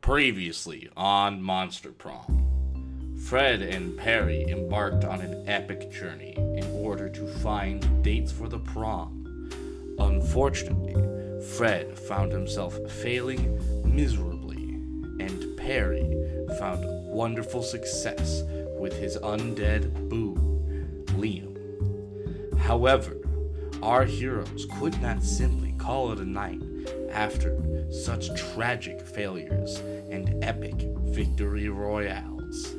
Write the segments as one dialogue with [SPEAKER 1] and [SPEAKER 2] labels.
[SPEAKER 1] Previously on Monster Prom, Fred and Perry embarked on an epic journey in order to find dates for the prom. Unfortunately, Fred found himself failing miserably, and Perry found wonderful success with his undead boo, Liam. However, our heroes could not simply call it a night after such tragic failures and epic victory royales.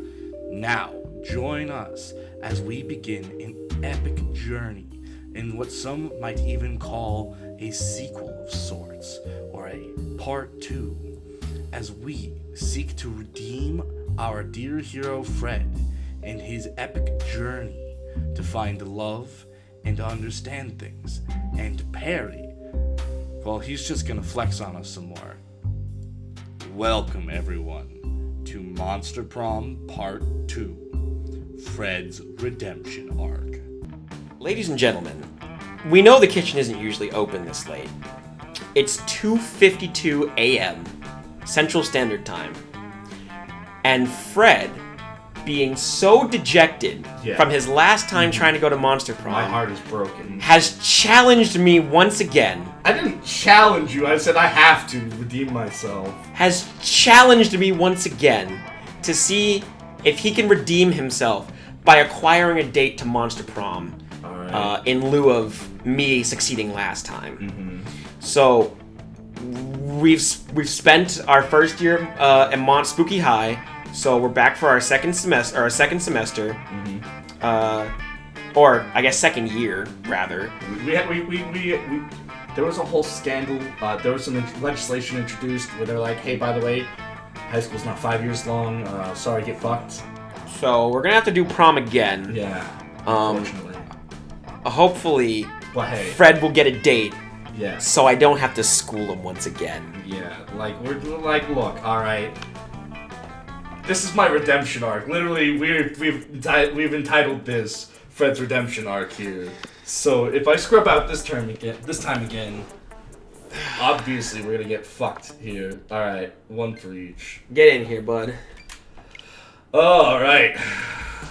[SPEAKER 1] Now, join us as we begin an epic journey in what some might even call a sequel of sorts, or a part 2, as we seek to redeem our dear hero Fred in his epic journey to find love and understand things, and Perry, well, he's just gonna flex on us some more. Welcome, everyone, to Monster Prom Part 2, Fred's Redemption Arc.
[SPEAKER 2] Ladies and gentlemen, we know the kitchen isn't usually open this late. It's 2:52 a.m. Central Standard Time. And Fred, being so dejected from his last time trying to go to Monster Prom,
[SPEAKER 3] my heart is broken,
[SPEAKER 2] has challenged me once again.
[SPEAKER 3] I didn't challenge you, I said I have to redeem myself.
[SPEAKER 2] Has challenged me once again to see if he can redeem himself by acquiring a date to Monster Prom, in lieu of me succeeding last time.
[SPEAKER 3] Mm-hmm.
[SPEAKER 2] So we've spent our first year at Spooky High. So we're back for our second semester, or I guess second year rather.
[SPEAKER 3] We there was a whole scandal. There was some legislation introduced where they're like, hey, by the way, high school's not 5 years long. Sorry, get fucked.
[SPEAKER 2] So we're gonna have to do prom again.
[SPEAKER 3] Yeah. Unfortunately.
[SPEAKER 2] Hopefully,
[SPEAKER 3] but hey,
[SPEAKER 2] Fred will get a date.
[SPEAKER 3] Yeah.
[SPEAKER 2] So I don't have to school him once again.
[SPEAKER 3] Yeah. Like we're like, look, all right. This is my redemption arc. Literally, we've entitled this Fred's Redemption Arc here. So if I scrub out this time again, obviously we're gonna get fucked here. All right, one for each.
[SPEAKER 2] Get in here, bud.
[SPEAKER 3] All right,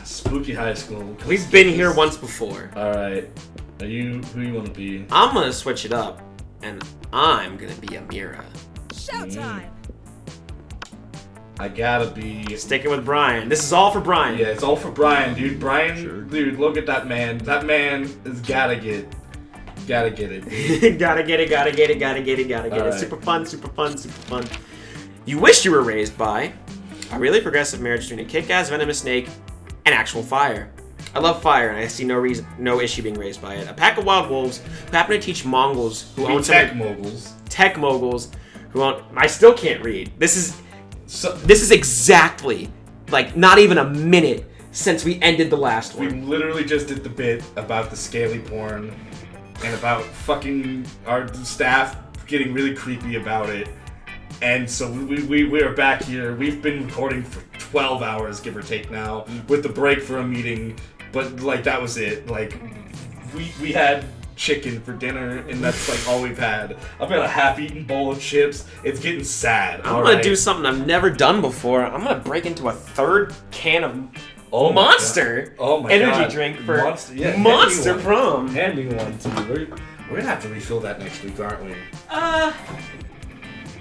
[SPEAKER 3] Spooky High School.
[SPEAKER 2] We've been here once before.
[SPEAKER 3] All right, who you want to be?
[SPEAKER 2] I'm gonna switch it up, and I'm gonna be Amira.
[SPEAKER 4] Showtime.
[SPEAKER 3] I gotta be...
[SPEAKER 2] Sticking with Brian. This is all for Brian.
[SPEAKER 3] Yeah, it's all for Brian, dude. Brian, dude, look at that man. That man is gotta get it.
[SPEAKER 2] gotta get it.
[SPEAKER 3] Right.
[SPEAKER 2] Super fun. You wish you were raised by a really progressive marriage between a kick-ass venomous snake and actual fire. I love fire, and I see no issue being raised by it. A pack of wild wolves who happen to teach Mongols who own
[SPEAKER 3] tech moguls.
[SPEAKER 2] Tech moguls who own... I still can't read. This is exactly, like, not even a minute since we ended the last one.
[SPEAKER 3] We literally just did the bit about the scaly porn and about fucking our staff getting really creepy about it. And so we are back here. We've been recording for 12 hours, give or take now, with the break for a meeting. But, like, that was it. Like, we had chicken for dinner, and that's like all we've had. I've got a half-eaten bowl of chips. It's getting sad.
[SPEAKER 2] I'm gonna do something I've never done before. I'm gonna break into a third can of Monster energy drink for Monster Prom.
[SPEAKER 3] Hand me one too. We're gonna have to refill that next week, aren't we?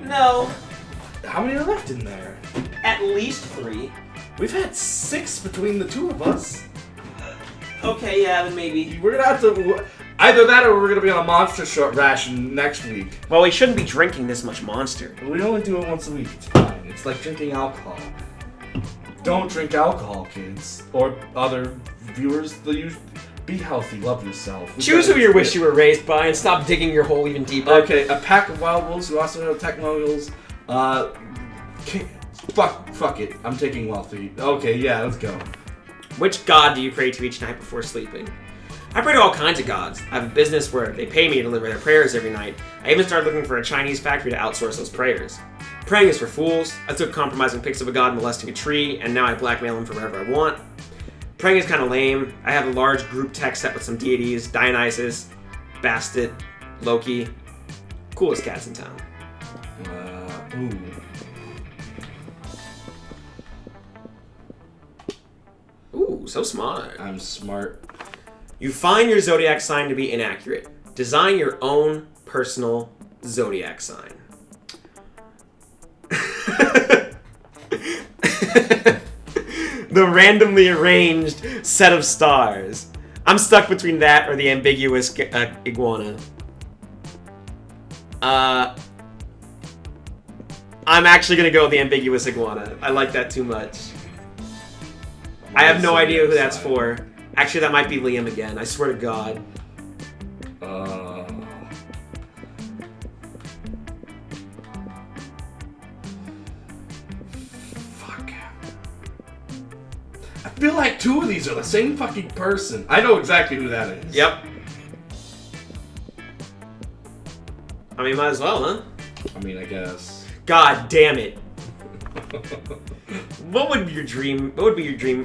[SPEAKER 2] No.
[SPEAKER 3] How many are left in there?
[SPEAKER 2] At least 3.
[SPEAKER 3] We've had 6 between the two of us.
[SPEAKER 2] Okay, yeah, then maybe.
[SPEAKER 3] We're gonna have to. Either that or we're going to be on a Monster short ration next week.
[SPEAKER 2] Well, we shouldn't be drinking this much Monster.
[SPEAKER 3] We only do it once a week. It's fine. It's like drinking alcohol. Don't drink alcohol, kids. Or other viewers. Be healthy. Love yourself.
[SPEAKER 2] Choose who you wish you were raised by and stop digging your hole even deeper.
[SPEAKER 3] Okay, a pack of wild wolves who also know tech moguls. Fuck it. I'm taking wealthy. Okay, yeah, let's go.
[SPEAKER 2] Which god do you pray to each night before sleeping? I pray to all kinds of gods. I have a business where they pay me to deliver their prayers every night. I even started looking for a Chinese factory to outsource those prayers. Praying is for fools. I took compromising pics of a god molesting a tree, and now I blackmail him for whatever I want. Praying is kind of lame. I have a large group text set with some deities, Dionysus, Bastet, Loki. Coolest cats in town. so smart.
[SPEAKER 3] I'm smart.
[SPEAKER 2] You find your zodiac sign to be inaccurate. Design your own personal zodiac sign. The randomly arranged set of stars. I'm stuck between that or the ambiguous iguana. I'm actually gonna go with the ambiguous iguana. I like that too much. I have no idea who that's for. Actually, that might be Liam again. I swear to God.
[SPEAKER 3] Fuck. I feel like two of these are the same fucking person. I know exactly who that is.
[SPEAKER 2] Yep. I mean, might as well, huh?
[SPEAKER 3] I mean, I guess.
[SPEAKER 2] God damn it. What would be your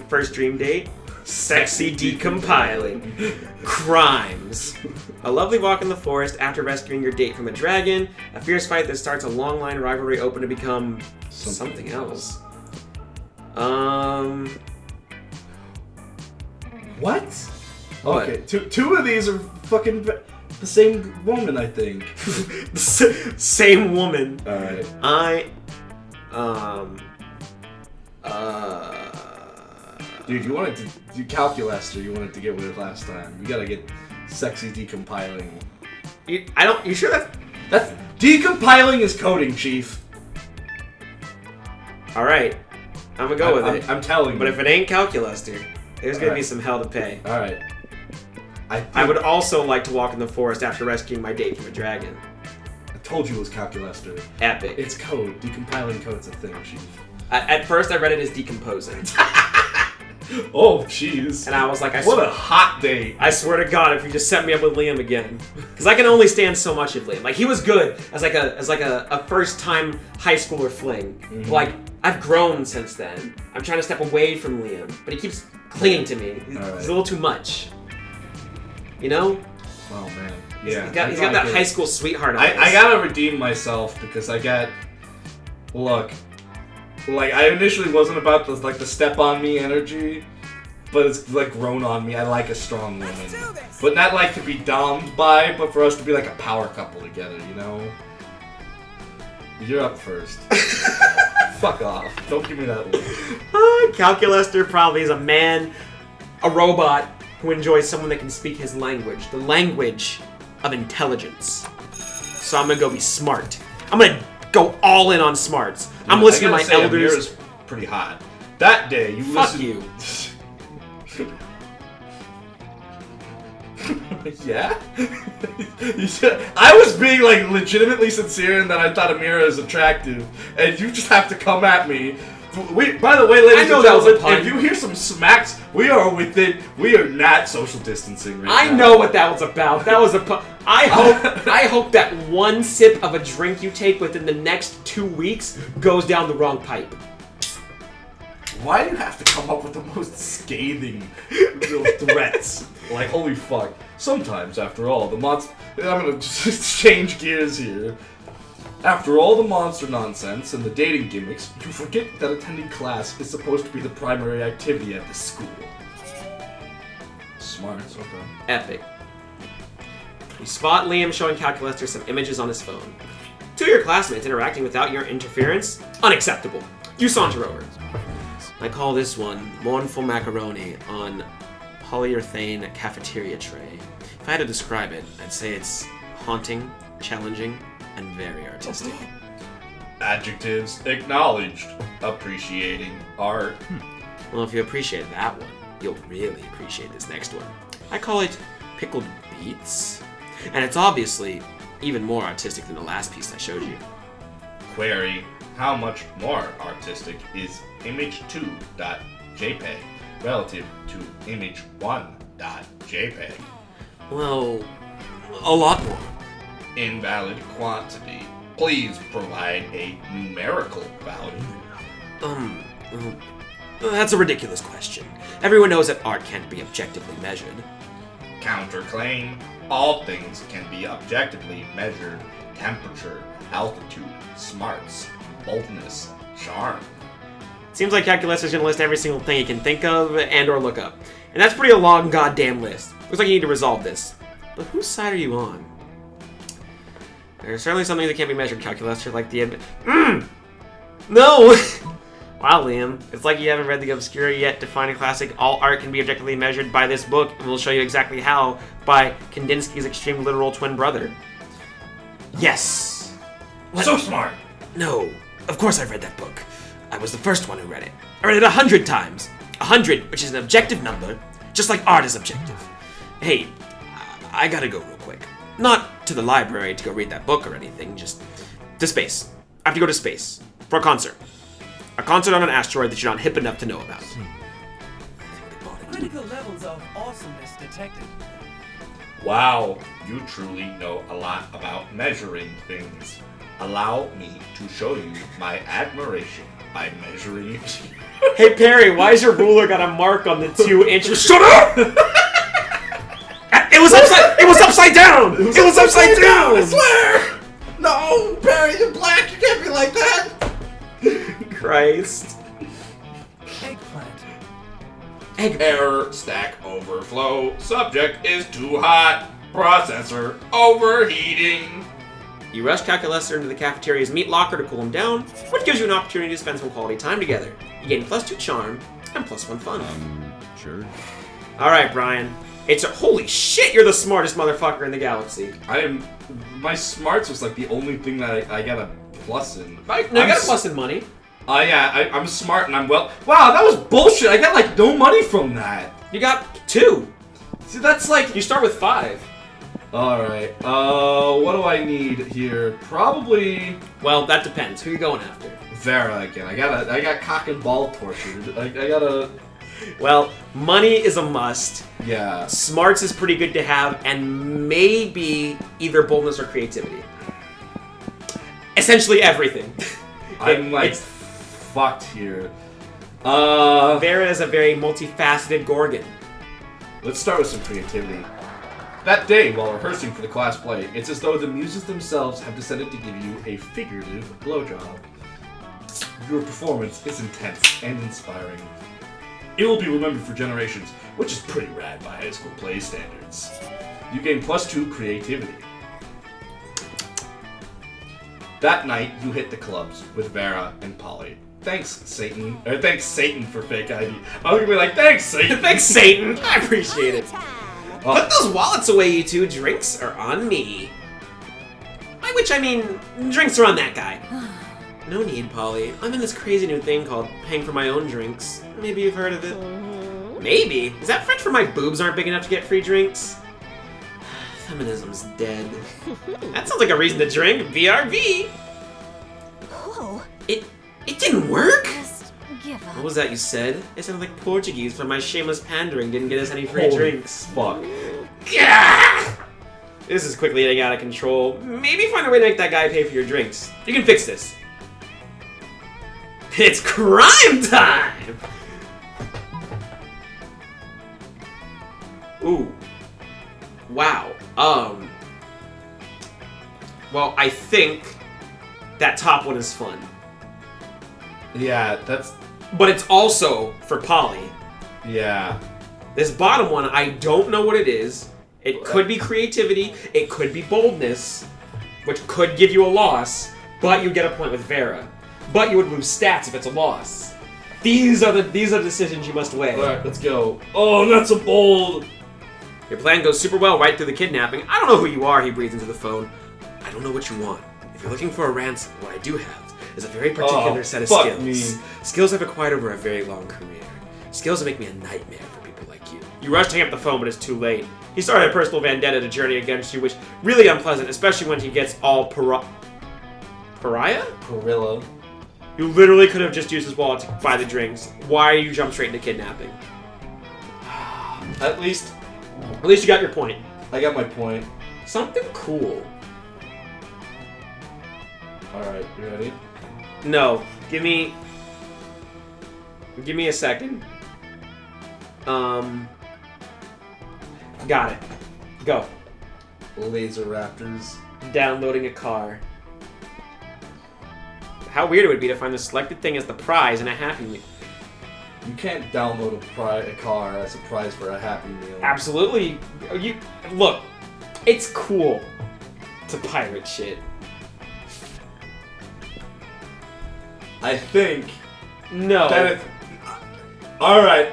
[SPEAKER 2] first dream date? Sexy decompiling. Crimes. A lovely walk in the forest after rescuing your date from a dragon. A fierce fight that starts a long line rivalry open to become something else.
[SPEAKER 3] What?
[SPEAKER 2] What?
[SPEAKER 3] Okay, two of these are fucking the same woman, I think.
[SPEAKER 2] Same woman.
[SPEAKER 3] Alright. Dude, you wanted to do calculus, or you wanted to get with it last time. You gotta get sexy decompiling.
[SPEAKER 2] You sure
[SPEAKER 3] That's decompiling is coding, Chief.
[SPEAKER 2] Alright. I'm gonna go with it.
[SPEAKER 3] I'm telling you.
[SPEAKER 2] But if it ain't calculus, dude, there's gonna be some hell to pay.
[SPEAKER 3] Alright.
[SPEAKER 2] I would also like to walk in the forest after rescuing my date from a dragon.
[SPEAKER 3] I told you it was calculus, dude.
[SPEAKER 2] Epic.
[SPEAKER 3] It's code. Decompiling code's a thing, Chief.
[SPEAKER 2] At first, I read it as decomposing.
[SPEAKER 3] Oh, jeez.
[SPEAKER 2] And I was like,
[SPEAKER 3] what a hot date.
[SPEAKER 2] I swear to God, if you just set me up with Liam again. Because I can only stand so much of Liam. Like, he was good as a first-time high schooler fling.
[SPEAKER 3] Mm-hmm.
[SPEAKER 2] Like, I've grown since then. I'm trying to step away from Liam. But he keeps clinging to me. He's a little too much. You know?
[SPEAKER 3] Oh, man. Yeah.
[SPEAKER 2] He's got that high school sweetheart eyes.
[SPEAKER 3] I gotta redeem myself because I got... Look... Like, I initially wasn't about the step on me energy, but it's like grown on me. I like a strong woman. But not like to be domed by, but for us to be like a power couple together, you know? You're up first. Fuck off. Don't give me that look.
[SPEAKER 2] Calculuster probably is a man, a robot, who enjoys someone that can speak his language. The language of intelligence. So I'm gonna go be smart. I'm gonna go all in on smarts. I'm listening to my elders.
[SPEAKER 3] Amira's pretty hot. That day, you
[SPEAKER 2] Fuck
[SPEAKER 3] listened...
[SPEAKER 2] you.
[SPEAKER 3] Yeah? I was being like legitimately sincere in that I thought Amira is attractive, and you just have to come at me. By the way, ladies and gentlemen, if you hear some smacks, we are not social distancing right now.
[SPEAKER 2] I know what that was about. That was a pun. I hope that one sip of a drink you take within the next 2 weeks goes down the wrong pipe.
[SPEAKER 3] Why do you have to come up with the most scathing threats? Like, holy fuck. Sometimes, after all, I'm gonna just change gears here. After all the monster nonsense and the dating gimmicks, you forget that attending class is supposed to be the primary activity at this school. Smart, okay.
[SPEAKER 2] Epic. You spot Liam showing Calculuster some images on his phone. Two of your classmates interacting without your interference? Unacceptable. You saunter over. I call this one Mournful Macaroni on polyurethane cafeteria tray. If I had to describe it, I'd say it's haunting, challenging, and very artistic.
[SPEAKER 3] Adjectives acknowledged. Appreciating art.
[SPEAKER 2] Well, if you appreciate that one, you'll really appreciate this next one. I call it Pickled Beets. And it's obviously even more artistic than the last piece I showed you.
[SPEAKER 3] Query, how much more artistic is image2.jpg relative to image1.jpg?
[SPEAKER 2] Well, a lot more.
[SPEAKER 3] Invalid quantity. Please provide a numerical value.
[SPEAKER 2] That's a ridiculous question. Everyone knows that art can't be objectively measured.
[SPEAKER 3] Counterclaim. All things can be objectively measured. Temperature, altitude, smarts, boldness, charm.
[SPEAKER 2] Seems like Calculus is going to list every single thing he can think of and or look up. And that's pretty a long goddamn list. Looks like you need to resolve this. But whose side are you on? There's certainly something that can't be measured, Calculus. You're like the... No! Wow, Liam. It's like you haven't read The Obscura yet. Defining classic, all art can be objectively measured by this book, and we'll show you exactly how by Kandinsky's extreme literal twin brother. Yes!
[SPEAKER 3] What? So smart!
[SPEAKER 2] No, of course I've read that book. I was the first one who read it. I read it 100 times. 100, which is an objective number, just like art is objective. Hey, I gotta go real quick. Not to the library to go read that book or anything, just to space. I have to go to space for a concert. A concert on an asteroid that you're not hip enough to know about.
[SPEAKER 4] Critical levels of awesomeness detected.
[SPEAKER 3] Wow, you truly know a lot about measuring things. Allow me to show you my admiration by measuring.
[SPEAKER 2] Hey Perry, why is your ruler got a mark on the 2 inches? Shut up! It was upside down! It was upside down!
[SPEAKER 3] I swear! No, Barry, you're black. You can't be like that.
[SPEAKER 2] Christ.
[SPEAKER 4] Eggplant.
[SPEAKER 3] Error, stack overflow. Subject is too hot. Processor overheating.
[SPEAKER 2] You rush Calculus into the cafeteria's meat locker to cool him down, which gives you an opportunity to spend some quality time together. You gain +2 charm and +1 fun.
[SPEAKER 5] Sure.
[SPEAKER 2] Alright, Brian. Holy shit, you're the smartest motherfucker in the galaxy.
[SPEAKER 3] My smarts was like the only thing that I got a plus in.
[SPEAKER 2] You got a plus in money.
[SPEAKER 3] Yeah, I'm smart and I'm well. Wow, that was bullshit. I got like no money from that.
[SPEAKER 2] You got 2.
[SPEAKER 3] See, that's like.
[SPEAKER 2] You start with 5.
[SPEAKER 3] Alright, what do I need here? Probably.
[SPEAKER 2] Well, that depends. Who are you going after?
[SPEAKER 3] Vera again. I got cock and ball tortured. I gotta.
[SPEAKER 2] Well, money is a must.
[SPEAKER 3] Yeah.
[SPEAKER 2] Smarts is pretty good to have, and maybe either boldness or creativity. Essentially everything.
[SPEAKER 3] I'm like
[SPEAKER 2] it's
[SPEAKER 3] fucked here.
[SPEAKER 2] Vera is a very multifaceted Gorgon.
[SPEAKER 3] Let's start with some creativity. That day, while rehearsing for the class play, it's as though the muses themselves have decided to give you a figurative blowjob. Your performance is intense and inspiring. It will be remembered for generations, which is pretty rad by high school play standards. You gain +2 creativity. That night, you hit the clubs with Vera and Polly. Thanks, Satan. Thanks, Satan, for fake ID. I was gonna be like, thanks, Satan.
[SPEAKER 2] Thanks, Satan. I appreciate it. Put those wallets away, you two. Drinks are on me. By which I mean, drinks are on that guy. No need, Polly. I'm in this crazy new thing called paying for my own drinks. Maybe you've heard of it. Maybe. Is that French for my boobs aren't big enough to get free drinks? Feminism's dead. That sounds like a reason to drink. BRB.
[SPEAKER 6] Whoa.
[SPEAKER 2] It didn't work?
[SPEAKER 6] Just give up.
[SPEAKER 2] What was that you said? It sounded like Portuguese, but my shameless pandering didn't get us any free
[SPEAKER 3] Holy
[SPEAKER 2] drinks.
[SPEAKER 3] Fuck.
[SPEAKER 2] Yeah! This is quickly getting out of control. Maybe find a way to make that guy pay for your drinks. You can fix this. It's crime time! Ooh. Wow. Well, I think that top one is fun.
[SPEAKER 3] Yeah, that's.
[SPEAKER 2] But it's also for Polly.
[SPEAKER 3] Yeah.
[SPEAKER 2] This bottom one, I don't know what it is. It could be creativity, it could be boldness, which could give you a loss, but you get a point with Vera. But you would lose stats if it's a loss. These are the decisions you must weigh.
[SPEAKER 3] Alright, let's go. Oh, that's a bold.
[SPEAKER 2] Your plan goes super well right through the kidnapping. I don't know who you are, he breathes into the phone. I don't know what you want. If you're looking for a ransom, what I do have is a very particular set of skills.
[SPEAKER 3] Me.
[SPEAKER 2] Skills I've acquired over a very long career. Skills that make me a nightmare for people like you. You rush to hang up the phone, but it's too late. He started a personal vendetta to journey against you, which really unpleasant, especially when he gets all pariah?
[SPEAKER 3] Gorilla.
[SPEAKER 2] You literally could have just used his wallet to buy the drinks. Why you jump straight into kidnapping?
[SPEAKER 3] At least
[SPEAKER 2] you got your point.
[SPEAKER 3] I got my point.
[SPEAKER 2] Something cool.
[SPEAKER 3] Alright, you ready?
[SPEAKER 2] No, give me a second. Got it. Go.
[SPEAKER 3] Laser Raptors.
[SPEAKER 2] Downloading a car. How weird it would be to find the selected thing as the prize in a Happy Meal.
[SPEAKER 3] You can't download a car as a prize for a Happy Meal.
[SPEAKER 2] Absolutely. Look, it's cool to pirate shit.
[SPEAKER 3] I think
[SPEAKER 2] No.
[SPEAKER 3] that it... Alright,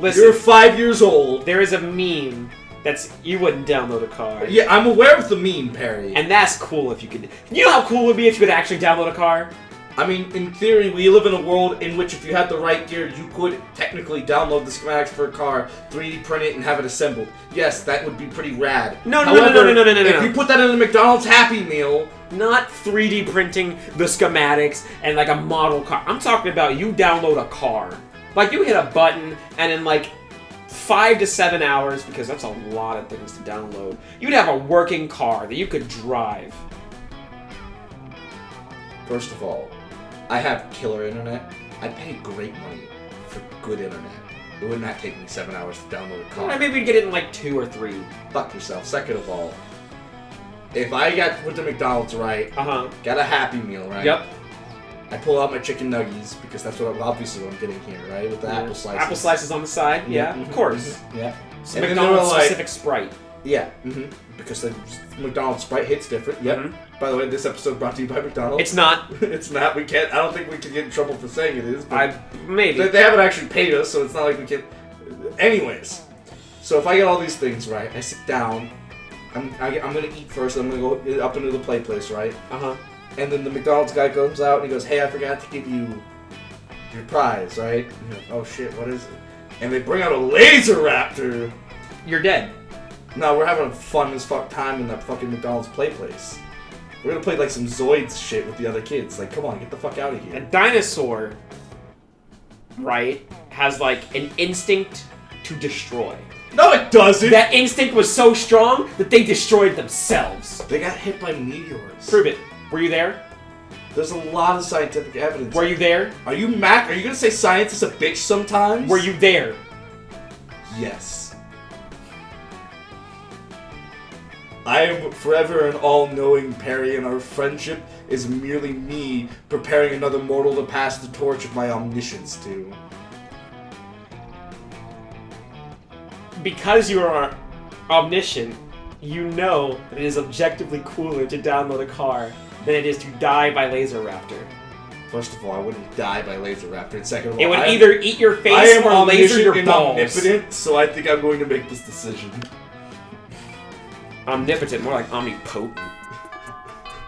[SPEAKER 2] Listen,
[SPEAKER 3] you're 5 years old.
[SPEAKER 2] there is a meme that's you wouldn't download a car.
[SPEAKER 3] Yeah, I'm aware of the meme, Perry.
[SPEAKER 2] And that's cool if you could. You know how cool it would be if you could actually download a car?
[SPEAKER 3] I mean, in theory, we live in a world in which if you had the right gear, you could technically download the schematics for a car, 3D print it, and have it assembled. Yes, that would be pretty rad.
[SPEAKER 2] No.
[SPEAKER 3] If you put that in a McDonald's Happy Meal...
[SPEAKER 2] Not 3D printing the schematics and like a model car. I'm talking about you download a car. Like you hit a button and in like 5 to 7 hours, because that's a lot of things to download, you'd have a working car that you could drive.
[SPEAKER 3] First of all, I have killer internet. I pay great money for good internet. It would not take me 7 hours to download a car.
[SPEAKER 2] Maybe we'd get it in like 2 or 3.
[SPEAKER 3] Fuck yourself. Second of all, if I went to McDonald's, right,
[SPEAKER 2] Uh-huh.
[SPEAKER 3] got a Happy Meal, right?
[SPEAKER 2] Yep.
[SPEAKER 3] I pull out my chicken nuggies, because that's what I'm getting here, right? With the apple slices.
[SPEAKER 2] Apple slices on the side, yeah,
[SPEAKER 3] Mhm,
[SPEAKER 2] of course.
[SPEAKER 3] mhm, Yeah.
[SPEAKER 2] So
[SPEAKER 3] And then
[SPEAKER 2] McDonald's
[SPEAKER 3] they were like-
[SPEAKER 2] specific Sprite.
[SPEAKER 3] Yeah, because the McDonald's Sprite hits different. Yep.
[SPEAKER 2] Mhm.
[SPEAKER 3] By the way, this episode brought to you by McDonald's.
[SPEAKER 2] It's not.
[SPEAKER 3] It's not. We can't. I don't think we can get in trouble for saying it is. But
[SPEAKER 2] Maybe.
[SPEAKER 3] they haven't actually paid us, so it's not like we can. Anyways, so if I get all these things right, I sit down. I'm gonna eat first. I'm gonna go up into the play place, right?
[SPEAKER 2] Uh-huh.
[SPEAKER 3] And then the McDonald's guy comes out and he goes, "Hey, I forgot to give you your prize, right?" And you're like, "Oh shit, what is it?" And they bring out a laser raptor.
[SPEAKER 2] You're dead.
[SPEAKER 3] No, we're having a fun as fuck time in that fucking McDonald's play place. We're gonna play like some Zoids shit with the other kids. Like, come on, get the fuck out of
[SPEAKER 2] A
[SPEAKER 3] here.
[SPEAKER 2] dinosaur, right, has like an instinct to destroy.
[SPEAKER 3] No, it doesn't!
[SPEAKER 2] That instinct was so strong that they destroyed themselves.
[SPEAKER 3] They got hit by meteors.
[SPEAKER 2] Prove it. Were you there?
[SPEAKER 3] There's a lot of scientific evidence.
[SPEAKER 2] Were you there?
[SPEAKER 3] Are you Mac? Are you gonna say science is a bitch sometimes?
[SPEAKER 2] Were you there?
[SPEAKER 3] Yes. I am forever an all-knowing Perry, and our friendship is merely me preparing another mortal to pass the torch of my omniscience to.
[SPEAKER 2] Because you are omniscient, you know that it is objectively cooler to download a car than it is to die by Laser Raptor.
[SPEAKER 3] First of all, I wouldn't die by Laser Raptor. And second of all,
[SPEAKER 2] It would
[SPEAKER 3] I am-
[SPEAKER 2] either eat your
[SPEAKER 3] I
[SPEAKER 2] face
[SPEAKER 3] am
[SPEAKER 2] or laser
[SPEAKER 3] omniscient
[SPEAKER 2] your
[SPEAKER 3] and
[SPEAKER 2] balls.
[SPEAKER 3] omnipotent, so I think I'm going to make this decision.
[SPEAKER 2] Omnipotent, more like omnipotent.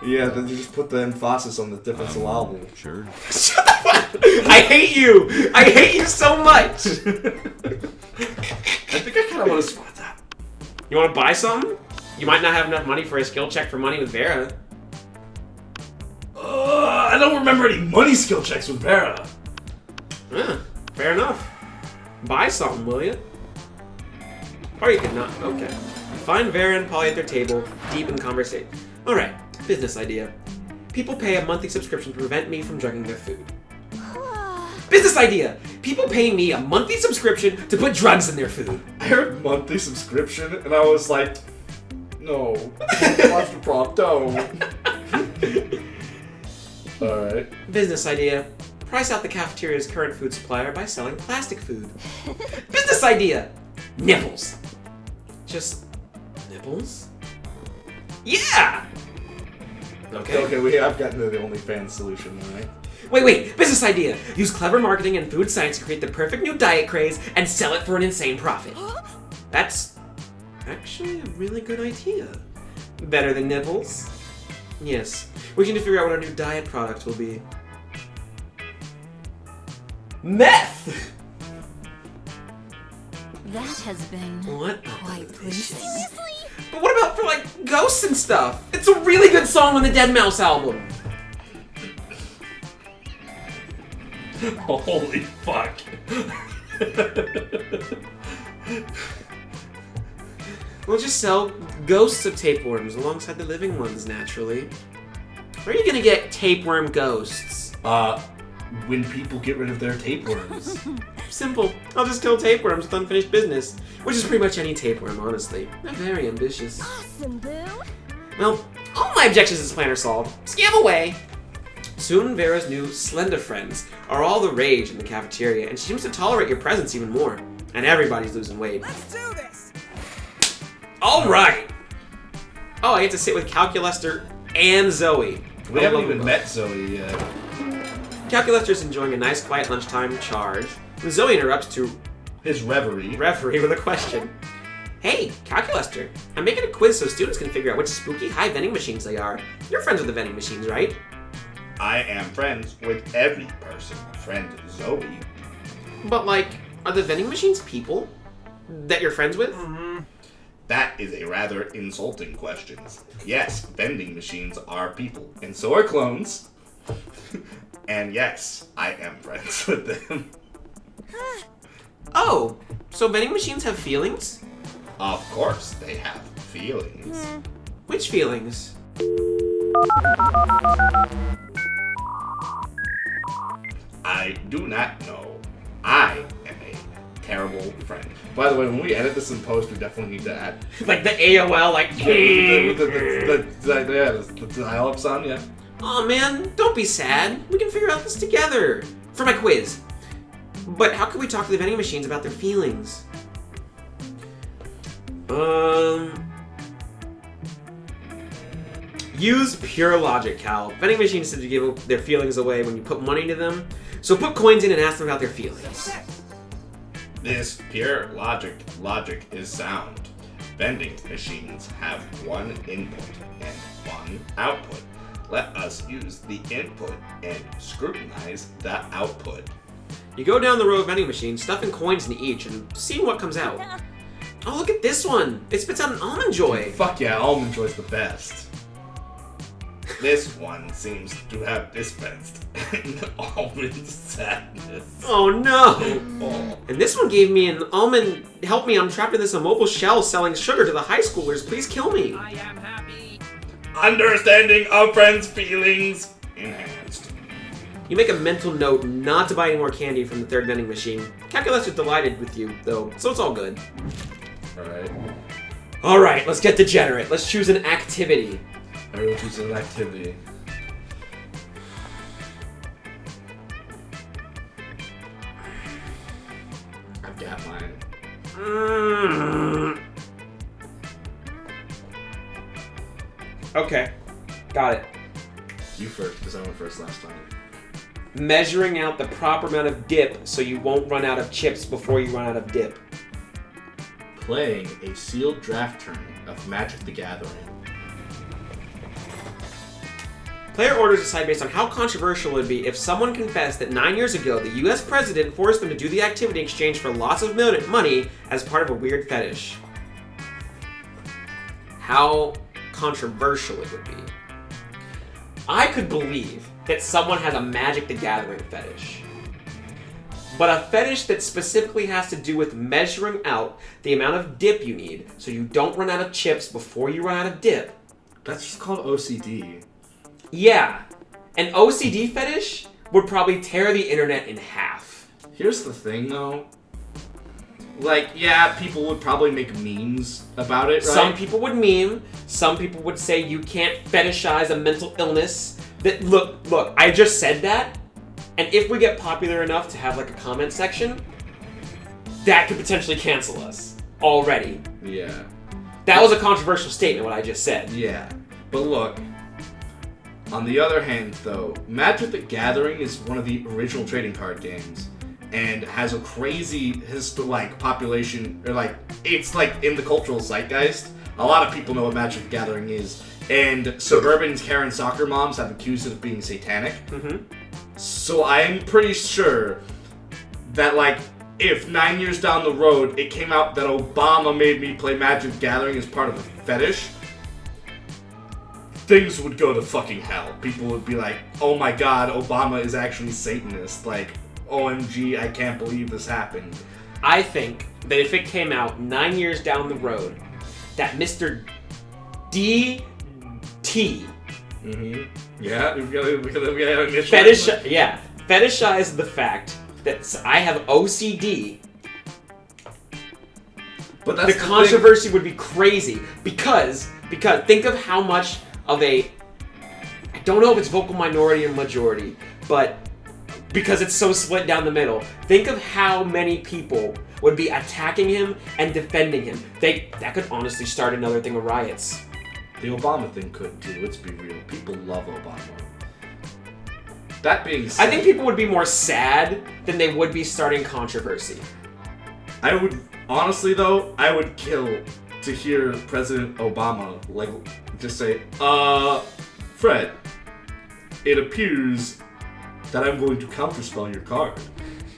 [SPEAKER 3] Yeah, then you just put the emphasis on the different syllable.
[SPEAKER 5] Sure.
[SPEAKER 2] I hate you! I hate you so much!
[SPEAKER 3] I think I kind of want to spot that.
[SPEAKER 2] You want to buy something? You might not have enough money for a skill check for money with Vera.
[SPEAKER 3] I don't remember any money skill checks with Vera.
[SPEAKER 2] Fair enough. Buy something, will you? Or you could not. Okay. Find Vera and Polly at their table, deep in conversation. Alright, business idea. People pay a monthly subscription to prevent me from drugging their food. Business idea! People pay me a monthly subscription to put drugs in their food.
[SPEAKER 3] I heard monthly subscription, and I was like, no. Monster Prom, don't. Alright.
[SPEAKER 2] Business idea. Price out the cafeteria's current food supplier by selling plastic food. Business idea! Nipples. Just nipples? Yeah!
[SPEAKER 3] Okay, I've gotten to the OnlyFans solution, alright?
[SPEAKER 2] Wait, business idea! Use clever marketing and food science to create the perfect new diet craze and sell it for an insane profit. That's actually a really good idea. Better than nipples? Yes. We need to figure out what our new diet product will be. Meth!
[SPEAKER 6] That has been
[SPEAKER 2] What?
[SPEAKER 6] quite pleasing.
[SPEAKER 2] But what about for like ghosts and stuff? It's a really good song on the Dead Mouse album.
[SPEAKER 3] Holy fuck.
[SPEAKER 2] We'll just sell ghosts of tapeworms alongside the living ones, naturally. Where are you gonna get tapeworm ghosts?
[SPEAKER 3] When people get rid of their tapeworms.
[SPEAKER 2] Simple. I'll just kill tapeworms with unfinished business. Which is pretty much any tapeworm, honestly. Not very ambitious.
[SPEAKER 6] Awesome, Boo.
[SPEAKER 2] Well, all my objections to this plan are solved. Scam away! Soon, Vera's new Slender friends are all the rage in the cafeteria, and she seems to tolerate your presence even more. And everybody's losing weight.
[SPEAKER 4] Let's do this!
[SPEAKER 2] Alright! Oh, I get to sit with Calculester and Zoe.
[SPEAKER 3] We haven't even met Zoe yet.
[SPEAKER 2] Calculester's enjoying a nice quiet lunchtime charge, when Zoe interrupts to
[SPEAKER 3] His reverie.
[SPEAKER 2] referee with a question. Hey, Calculester, I'm making a quiz so students can figure out which spooky high vending machines they are. You're friends with the vending machines, right?
[SPEAKER 3] I am friends with every person. Friend Zoe.
[SPEAKER 2] But, like, are the vending machines people that you're friends with?
[SPEAKER 3] That is a rather insulting question. Yes, vending machines are people, and so are clones. And yes, I am friends with them.
[SPEAKER 2] Oh, so vending machines have feelings?
[SPEAKER 3] Of course, they have feelings.
[SPEAKER 2] Which feelings?
[SPEAKER 3] I do not know. I am a terrible friend. By the way, when we edit this in post, we definitely need to add
[SPEAKER 2] Like the AOL, like...
[SPEAKER 3] the dial-up sound, yeah.
[SPEAKER 2] Aw, man, don't be sad. We can figure out this together. For my quiz. But how can we talk to the vending machines about their feelings? Use pure logic, Cal. Vending machines tend to give their feelings away when you put money into them. So put coins in and ask them about their feelings.
[SPEAKER 3] This pure logic is sound. Vending machines have one input and one output. Let us use the input and scrutinize the output.
[SPEAKER 2] You go down the row of vending machines, stuffing coins into each, and seeing what comes out. Oh, look at this one! It spits out an Almond Joy!
[SPEAKER 3] Fuck yeah, Almond Joy's the best. This one seems to have dispensed an almond sadness.
[SPEAKER 2] Oh no!
[SPEAKER 3] Oh.
[SPEAKER 2] And this one gave me an almond. Help me, I'm trapped in this immobile shell selling sugar to the high schoolers. Please kill me.
[SPEAKER 4] I am happy.
[SPEAKER 3] Understanding a friend's feelings enhanced.
[SPEAKER 2] You make a mental note not to buy any more candy from the third vending machine. Calculus is delighted with you, though, so it's all good.
[SPEAKER 3] Alright.
[SPEAKER 2] Alright, let's get degenerate. Let's choose an activity.
[SPEAKER 3] Everyone chooses an activity. I've got mine.
[SPEAKER 2] Okay, got it.
[SPEAKER 3] You first, because I went first last time.
[SPEAKER 2] Measuring out the proper amount of dip so you won't run out of chips before you run out of dip.
[SPEAKER 3] Playing a sealed draft tournament of Magic the Gathering.
[SPEAKER 2] Player orders decide based on how controversial it would be if someone confessed that 9 years ago the US president forced them to do the activity in exchange for lots of money as part of a weird fetish. How controversial it would be. I could believe that someone has a Magic the Gathering fetish. But a fetish that specifically has to do with measuring out the amount of dip you need so you don't run out of chips before you run out of dip.
[SPEAKER 3] That's just called OCD.
[SPEAKER 2] Yeah, an OCD fetish would probably tear the internet in half.
[SPEAKER 3] Here's the thing, though. Like, yeah, people would probably make memes about it, right?
[SPEAKER 2] Some people would meme. Some people would say you can't fetishize a mental illness. That look, I just said that, and if we get popular enough to have like a comment section, that could potentially cancel us already.
[SPEAKER 3] Yeah.
[SPEAKER 2] That was a controversial statement, what I just said.
[SPEAKER 3] Yeah. But look, on the other hand, though, Magic the Gathering is one of the original trading card games. And has a crazy population, or it's in the cultural zeitgeist. A lot of people know what Magic the Gathering is, and suburban Karen soccer moms have accused it of being satanic.
[SPEAKER 2] Mm-hmm.
[SPEAKER 3] So I am pretty sure that if 9 years down the road it came out that Obama made me play Magic the Gathering as part of a fetish, things would go to fucking hell. People would be like, "Oh my God, Obama is actually Satanist!" OMG, I can't believe this happened.
[SPEAKER 2] I think that if it came out 9 years down the road, that Mr. DT
[SPEAKER 3] Yeah, we gotta initiate.
[SPEAKER 2] Fetishize the fact that I have OCD.
[SPEAKER 3] But that's
[SPEAKER 2] the controversy would be crazy because think of how much of a, I don't know if it's vocal minority or majority, but because it's so split down the middle, think of how many people would be attacking him and defending him. That could honestly start another thing of riots.
[SPEAKER 3] The Obama thing could too, let's be real. People love Obama. That being said,
[SPEAKER 2] I think people would be more sad than they would be starting controversy.
[SPEAKER 3] I would, honestly though, I would kill to hear President Obama, like, just say, Fred, it appears that I'm going to counterspell your card.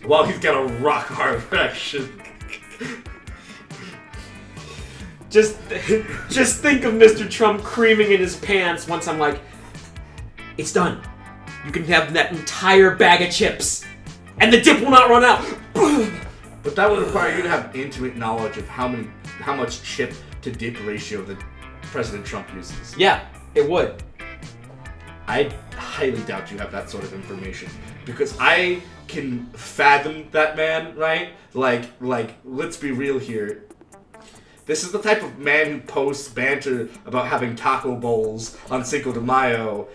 [SPEAKER 3] While he's got a rock hard erection.
[SPEAKER 2] Just think of Mr. Trump creaming in his pants once I'm like, it's done. You can have that entire bag of chips. And the dip will not run out.
[SPEAKER 3] But that would require you to have intimate knowledge of how much chip to dip ratio that President Trump uses.
[SPEAKER 2] Yeah, it would.
[SPEAKER 3] I highly doubt you have that sort of information. Because I can fathom that man, right? Like, let's be real here. This is the type of man who posts banter about having taco bowls on Cinco de Mayo.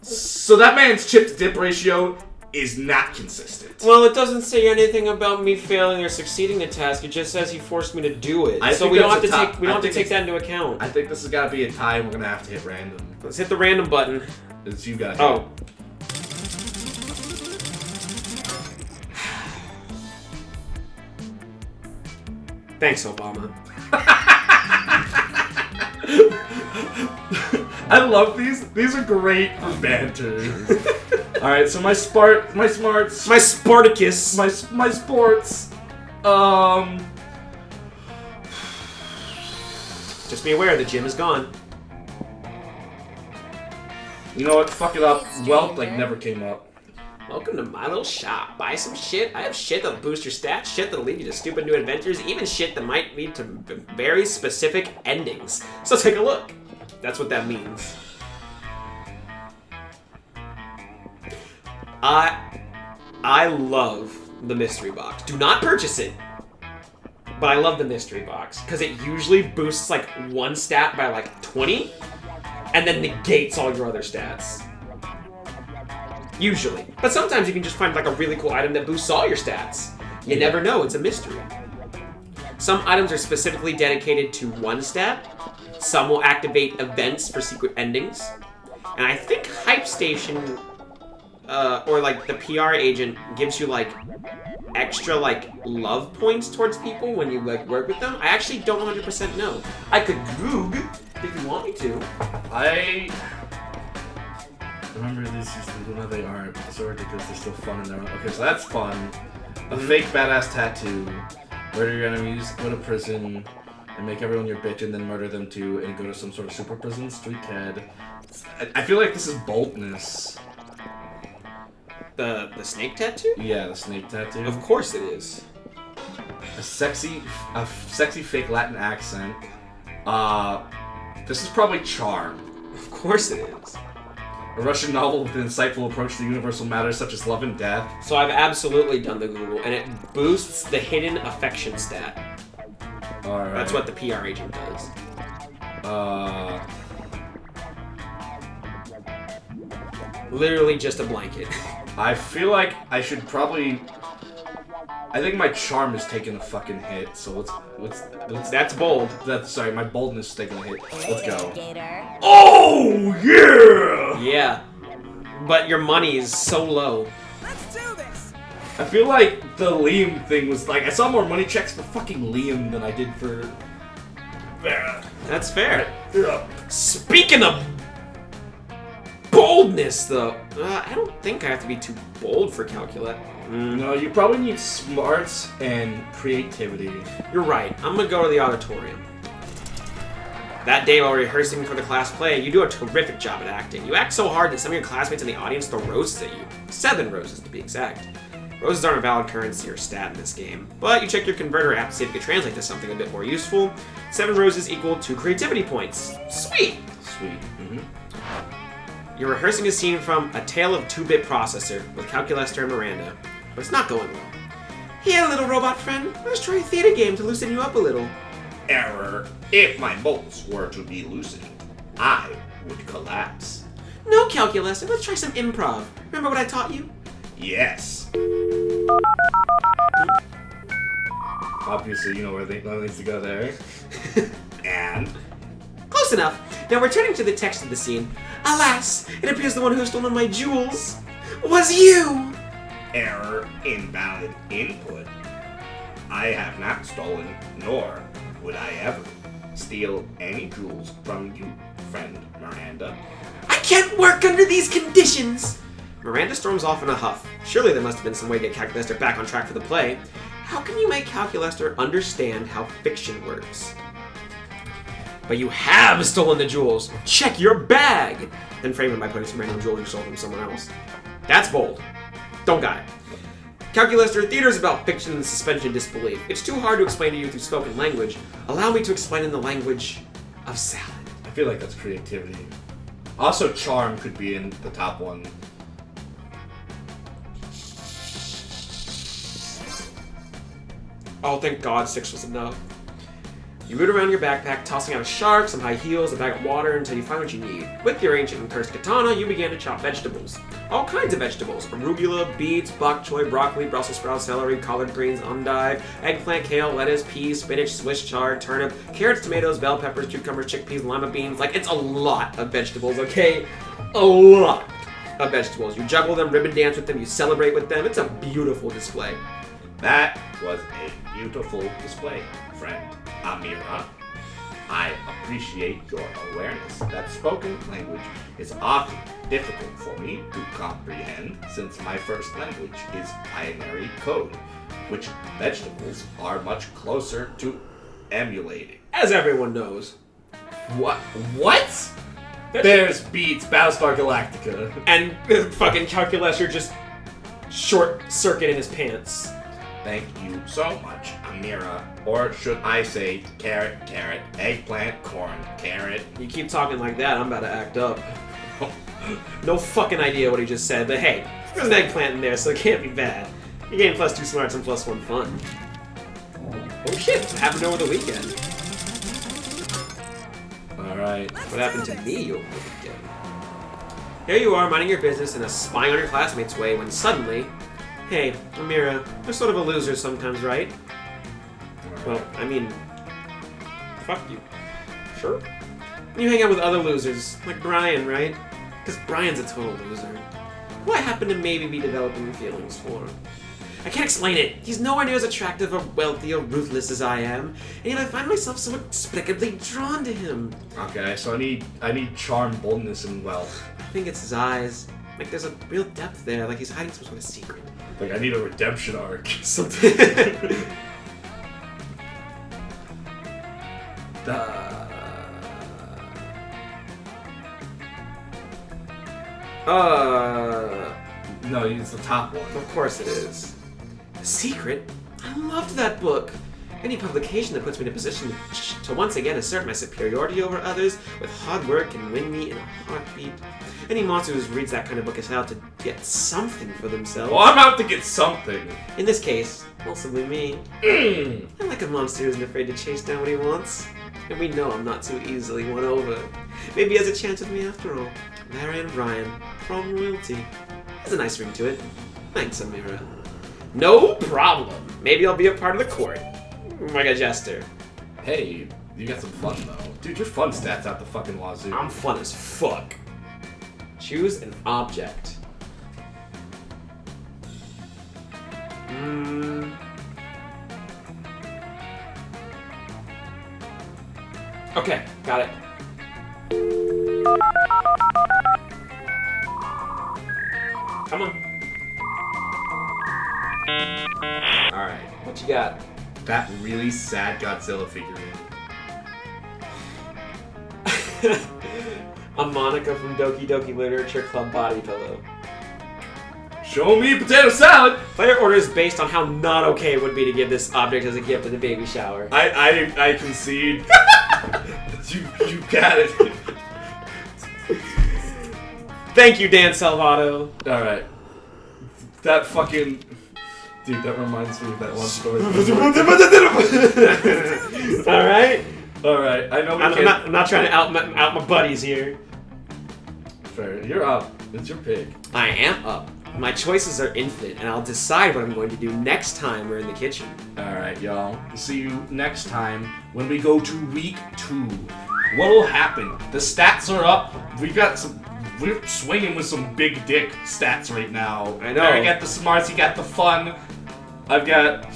[SPEAKER 3] So that man's chip to dip ratio is not consistent.
[SPEAKER 2] Well, it doesn't say anything about me failing or succeeding the task. It just says he forced me to do it. So we don't have to take that into account.
[SPEAKER 3] I think this has got to be a tie. We're gonna have to hit random.
[SPEAKER 2] Let's hit the random button.
[SPEAKER 3] It's you guys.
[SPEAKER 2] Oh. Thanks, Obama.
[SPEAKER 3] I love these. These are great for banter. All right, so my smarts,
[SPEAKER 2] My Spartacus.
[SPEAKER 3] my sports.
[SPEAKER 2] Just be aware, the gym is gone.
[SPEAKER 3] You know what? Fuck it up. Wealth never came up.
[SPEAKER 2] Welcome to my little shop. Buy some shit. I have shit that'll boost your stats, shit that'll lead you to stupid new adventures, even shit that might lead to very specific endings. So take a look. That's what that means. I love the mystery box. Do not purchase it. But I love the mystery box because it usually boosts like one stat by like 20 and then negates all your other stats. Usually. But sometimes you can just find like a really cool item that boosts all your stats. You never know, it's a mystery. Some items are specifically dedicated to one stat. Some will activate events for secret endings. And I think Hype Station, or like the PR agent, gives you like extra like love points towards people when you like work with them. I actually don't 100% know. I could Goog if you want me to.
[SPEAKER 3] I remember these used to be, no, they aren't. It's so ridiculous. They're still fun in their own. Okay, so that's fun. A fake badass tattoo. Murder your enemies, go to prison, and make everyone your bitch, and then murder them too, and go to some sort of super prison. Street cred. I feel like this is boldness.
[SPEAKER 2] The snake tattoo?
[SPEAKER 3] Yeah, the snake tattoo.
[SPEAKER 2] Of course it is.
[SPEAKER 3] A sexy fake Latin accent. This is probably charm.
[SPEAKER 2] Of course it is.
[SPEAKER 3] A Russian novel with an insightful approach to universal matters such as love and death.
[SPEAKER 2] So I've absolutely done the Google, and it boosts the hidden affection stat.
[SPEAKER 3] Alright.
[SPEAKER 2] That's what the PR agent does. Literally just a blanket.
[SPEAKER 3] I feel like I should probably. I think my charm is taking a fucking hit. So let's.
[SPEAKER 2] That's bold.
[SPEAKER 3] Sorry, my boldness is taking a hit. Let's go.
[SPEAKER 6] Gator.
[SPEAKER 3] Oh yeah!
[SPEAKER 2] Yeah. But your money is so low.
[SPEAKER 4] Let's do this.
[SPEAKER 3] I feel like the Liam thing was like I saw more money checks for fucking Liam than I did for.
[SPEAKER 2] That's fair.
[SPEAKER 3] Yeah.
[SPEAKER 2] Speaking of boldness, though, I don't think I have to be too bold for Calculate.
[SPEAKER 3] No, you probably need smarts and creativity.
[SPEAKER 2] You're right. I'm gonna go to the auditorium. That day while rehearsing for the class play, you do a terrific job at acting. You act so hard that some of your classmates in the audience throw roses at you. 7 roses, to be exact. Roses aren't a valid currency or stat in this game, but you check your converter app to see if it can translate to something a bit more useful. 7 roses equal 2 creativity points. Sweet!
[SPEAKER 3] Sweet. Mm-hmm.
[SPEAKER 2] You're rehearsing a scene from A Tale of 2-Bit Processor with Calculester and Miranda, but it's not going well. Here, little robot friend, let's try a theater game to loosen you up a little.
[SPEAKER 3] Error. If my bolts were to be loosened, I would collapse.
[SPEAKER 2] No, calculus. Let's try some improv. Remember what I taught you?
[SPEAKER 3] Yes. Obviously, you know where they needs to go there. And
[SPEAKER 2] Close enough. Now, returning to the text of the scene. Alas, it appears the one who has stolen my jewels was you!
[SPEAKER 3] error, invalid input. I have not stolen, nor would I ever steal any jewels from you, friend Miranda.
[SPEAKER 2] I can't work under these conditions! Miranda storms off in a huff. Surely there must have been some way to get Calculester back on track for the play. How can you make Calculester understand how fiction works? But you have stolen the jewels! Check your bag! Then frame him by putting some random jewels you stole from someone else. That's bold. Don't got it. Calculester, theater is about fiction and suspension disbelief. It's too hard to explain to you through spoken language. Allow me to explain in the language of salad.
[SPEAKER 3] I feel like that's creativity. Also, charm could be in the top one.
[SPEAKER 2] Oh, thank God 6 was enough. You root around your backpack, tossing out a shark, some high heels, a bag of water, until you find what you need. With your ancient and cursed katana, you began to chop vegetables. All kinds of vegetables. Arugula, beets, bok choy, broccoli, Brussels sprouts, celery, collard greens, endive, eggplant, kale, lettuce, peas, spinach, Swiss chard, turnip, carrots, tomatoes, bell peppers, cucumbers, chickpeas, lima beans. Like, it's a lot of vegetables, okay? A lot of vegetables. You juggle them, ribbon dance with them, you celebrate with them. It's a beautiful display.
[SPEAKER 3] That was a beautiful display, friend Amira. I appreciate your awareness that spoken language is often difficult for me to comprehend since my first language is binary code, which vegetables are much closer to emulating.
[SPEAKER 2] As everyone knows.
[SPEAKER 3] What? What? There's beats, Battlestar Galactica.
[SPEAKER 2] And the fucking Calculester just short circuit in his pants.
[SPEAKER 3] Thank you so much, Amira. Or should I say carrot, carrot, eggplant, corn, carrot.
[SPEAKER 2] You keep talking like that, I'm about to act up. No fucking idea what he just said, but hey, there's an eggplant in there, so it can't be bad. You gain +2 smarts and +1 fun. Oh shit, what happened over the weekend?
[SPEAKER 3] Alright.
[SPEAKER 2] What happened to me over the weekend? Here you are, minding your business in a spying on your classmates way, when suddenly... Hey, Amira, you're sort of a loser sometimes, right? Well, I mean... Fuck you. Sure. You hang out with other losers, like Brian, right? Because Brian's a total loser. Who I happen to maybe be developing feelings for. I can't explain it. He's nowhere near as attractive or wealthy or ruthless as I am, and yet I find myself so inexplicably drawn to him.
[SPEAKER 3] Okay, so I need charm, boldness, and wealth.
[SPEAKER 2] I think it's his eyes. Like there's a real depth there, like he's hiding some sort of secret.
[SPEAKER 3] Like, I need a redemption arc.
[SPEAKER 2] Something.
[SPEAKER 3] No, it's the top one.
[SPEAKER 2] Of course it is. The Secret? I loved that book. Any publication that puts me in a position to once again assert my superiority over others with hard work can win me in a heartbeat. Any monster who reads that kind of book is out to get something for themselves.
[SPEAKER 3] Well, I'm out to get something.
[SPEAKER 2] In this case, possibly me. I like a monster who isn't afraid to chase down what he wants. And we know I'm not too easily won over. Maybe he has a chance with me after all. Larry and Brian, Prom royalty. Has a nice ring to it. Thanks, Amira. No problem. Maybe I'll be a part of the court. Like a jester.
[SPEAKER 3] Hey, you got some fun though. Dude, your fun stats out the fucking wazoo.
[SPEAKER 2] I'm fun as fuck. Choose an object. Okay, got it. Come on. Alright, what you got?
[SPEAKER 3] That really sad Godzilla figurine.
[SPEAKER 2] A Monica from Doki Doki Literature Club body pillow.
[SPEAKER 3] Show me potato salad!
[SPEAKER 2] Player orders based on how not okay it would be to give this object as a gift at a baby shower.
[SPEAKER 3] I concede. you got it.
[SPEAKER 2] Thank you, Dan Salvato.
[SPEAKER 3] Alright. That fucking... Dude, that reminds me of that one story.
[SPEAKER 2] Alright?
[SPEAKER 3] Alright, I know we
[SPEAKER 2] I'm not trying to out my buddies here.
[SPEAKER 3] fair. You're up. It's your pick.
[SPEAKER 2] I am up. My choices are infinite, and I'll decide what I'm going to do next time we're in the kitchen.
[SPEAKER 3] Alright, y'all. See you next time when we go to week 2. What'll happen? The stats are up. We're swinging with some big dick stats right now.
[SPEAKER 2] I know.
[SPEAKER 3] I got the smarts, you got the fun. I've got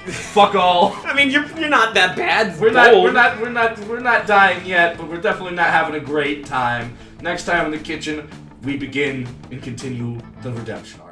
[SPEAKER 3] fuck all.
[SPEAKER 2] I mean, you're not that bad.
[SPEAKER 3] We're
[SPEAKER 2] Bold.
[SPEAKER 3] not dying yet, but we're definitely not having a great time. Next time in the kitchen, we begin and continue the redemption arc.